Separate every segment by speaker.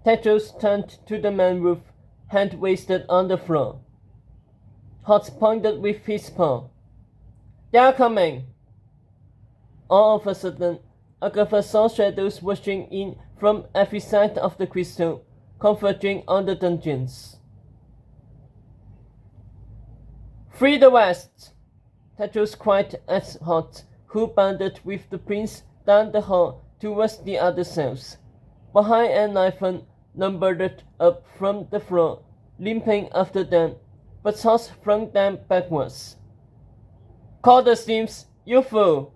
Speaker 1: Tedros turned to the man roof, hand wasted on the floor. Hot pointed with his paw. "They are coming!" All of a sudden, Agatha saw shadows rushing in from every side of the crystal, converging on the dungeons. "Free the West!" Tedros cried at Hot, who bounded with the prince down the hall towards the other cells. Bahai and Ivan lumbered up from the floor, limping after them, but Hot flung them backwards. "Call the steams, you fool!"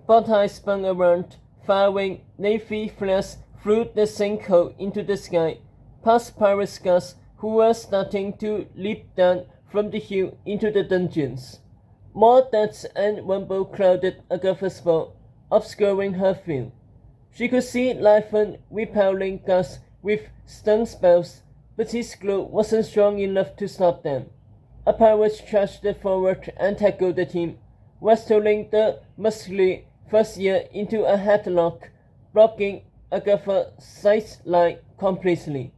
Speaker 1: Bahai spun around, firing navy flares through the sinkhole into the sky, past pirate scouts who were starting to leap down from the hill into the dungeons. More dust and rumble clouded Agatha's spot, obscuring her view. She could see Lython repelling guards with stun spells, but his glow wasn't strong enough to stop them. A pirate charged forward and tackled the team, wrestling the muscly first year into a headlock, blocking Agatha's sight line completely.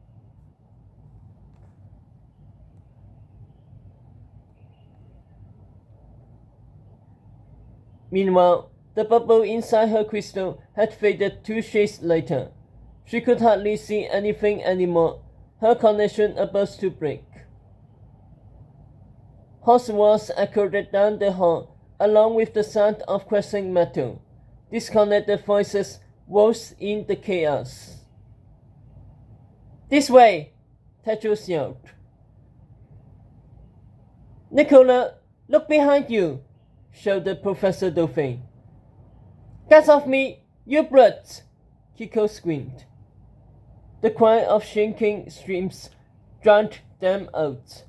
Speaker 1: Meanwhile, the bubble inside her crystal had faded 2 shades later. She could hardly see anything anymore, her connection about to break. Hoarse walls echoed down the hall, along with the sound of crashing metal. Disconnected voices rose in the chaos. "This way!" Tedros yelled. "Nicola, look behind you!" shouted Professor Dauphin. "Get off me, you brutes!" Kiko screamed. The cry of shrinking streams drowned them out.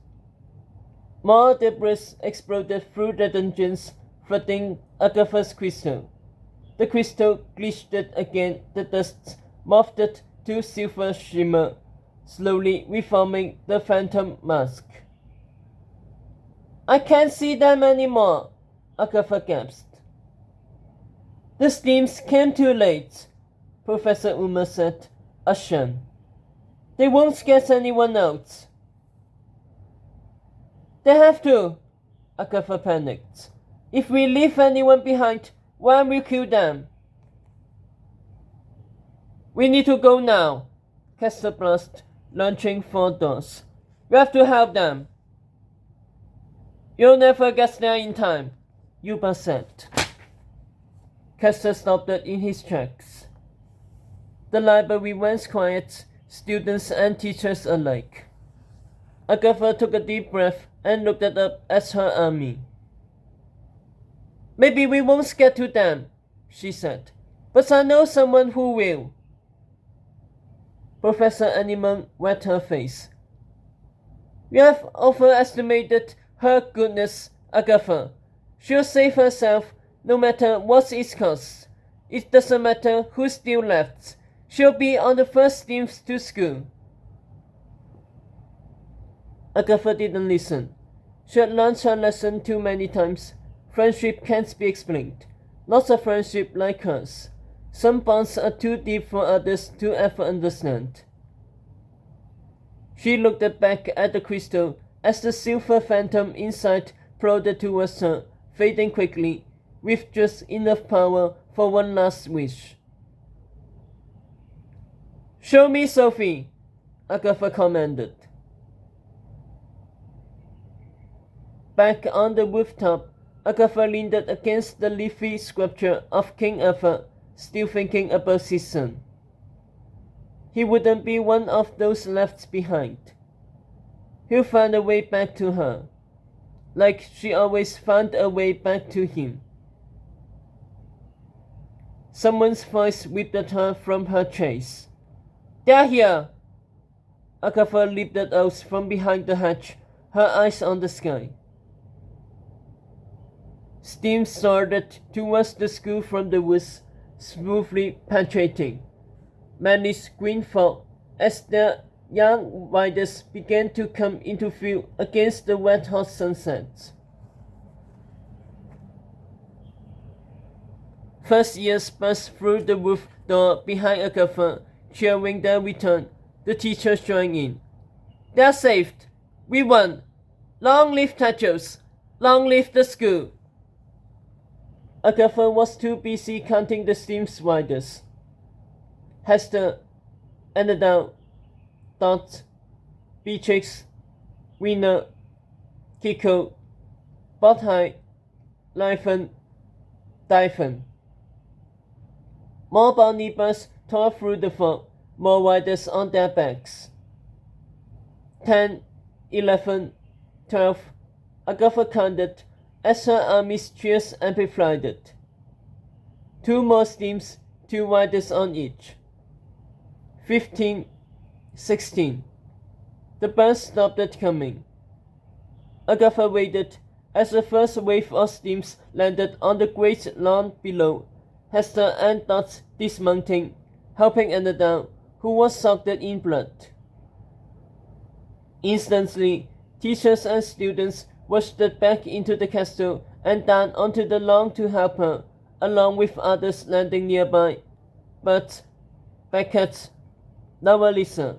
Speaker 1: More debris exploded through the dungeons, flooding Agatha's crystal. The crystal glitched again, the dust morphed to silver shimmer, slowly reforming the phantom mask. "I can't see them anymore," Agatha gasped. "The steams came too late," Professor Uma said, ashamed. "They won't get anyone out." "They have to," Agatha panicked. "If we leave anyone behind, one will kill them." "We need to go now," Castor blasted, launching for doors. "We have to help them." "You'll never get there in time," Yuba said. Castor stopped in his tracks. The library went quiet, students and teachers alike. Agatha took a deep breath and looked up at her army. "Maybe we won't get to them," she said, "but I know someone who will." Professor Animan wet her face. "You have overestimated her goodness, Agatha. She'll save herself, no matter what it costs. It doesn't matter who's still left. She'll be on the first steams to school." Agatha didn't listen. She had learned her lesson too many times. Friendship can't be explained. Not a friendship like hers. Some bonds are too deep for others to ever understand. She looked back at the crystal as the silver phantom inside plodded towards her, fading quickly, with just enough power for one last wish. "Show me Sophie," Agatha commanded. Back on the rooftop, Agatha leaned against the leafy sculpture of King Arthur, still thinking about his son. He wouldn't be one of those left behind. He'll find a way back to her, like she always found a way back to him. Someone's voice whipped at her from her chase. "They're here!" Agatha leaped out from behind the hatch, her eyes on the sky. Steam started towards the school from the woods, smoothly penetrating Manly's green fog as the young riders began to come into view against the wet-hot sunset. First years burst through the roof door behind Agatha, cheering their return. The teachers joined in. "They're saved! We won! Long live Tetros! Long live the school!" Agatha was too busy counting the steam's riders. Hester, Annabelle, Dot, Beatrix, Rena, Kiko, Bothai, Lyphon, Dyphon. More omnibus tore through the fog, more riders on their backs. 10, 11, 12, Agatha counted as her army's cheers amplified it. 2 more steams, 2 riders on each. 15, 16. The bus stopped coming. Agatha waited as the first wave of steams landed on the great lawn below. Hester and Dot dismounting, helping Anna down, who was soaked in blood. Instantly, teachers and students rushed back into the castle and down onto the lawn to help her, along with others landing nearby. But Beckett, Lisa.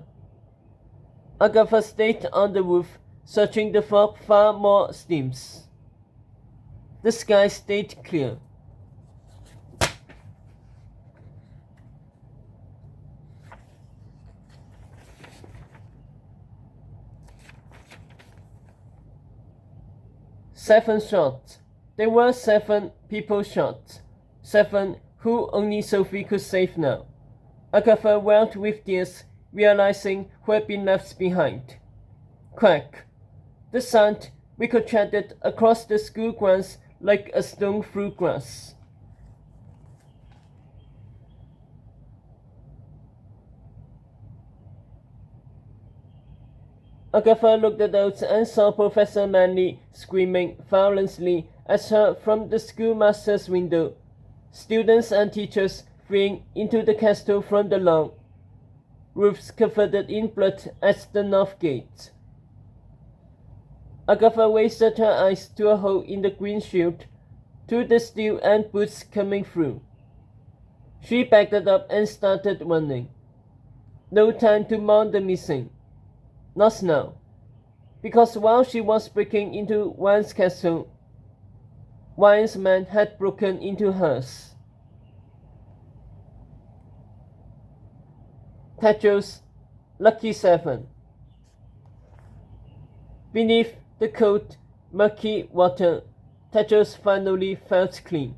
Speaker 1: Agatha stayed on the roof, searching the fog for more steams. The sky stayed clear. Seven shot. There were 7 people shot. 7 who only Sophie could save now. Agatha wailed with tears, realizing who had been left behind. Crack. The sound ricocheted across the school grounds like a stone through grass. Agatha looked out and saw Professor Manley screaming violently at her from the schoolmaster's window. Students and teachers fleeing into the castle from the lawn. Roofs covered in blood at the north gate. Agatha raised her eyes to a hole in the green shield, to the steel and boots coming through. She backed up and started running. No time to mourn the missing. Not now, because while she was breaking into Ryan's castle, Ryan's man had broken into hers. Tetros, Lucky 7. Beneath the cold, murky water, Tetros finally felt clean.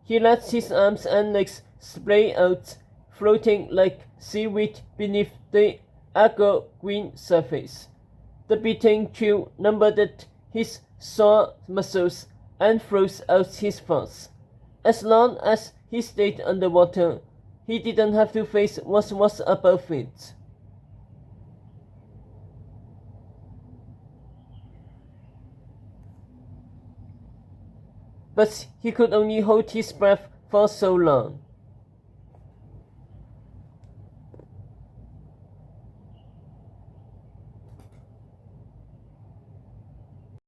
Speaker 1: He let his arms and legs splay out, floating like seaweed beneath the agro-green surface. The beating chill numbed his sore muscles and froze out his thoughts. As long as he stayed underwater, he didn't have to face what was above it. But he could only hold his breath for so long.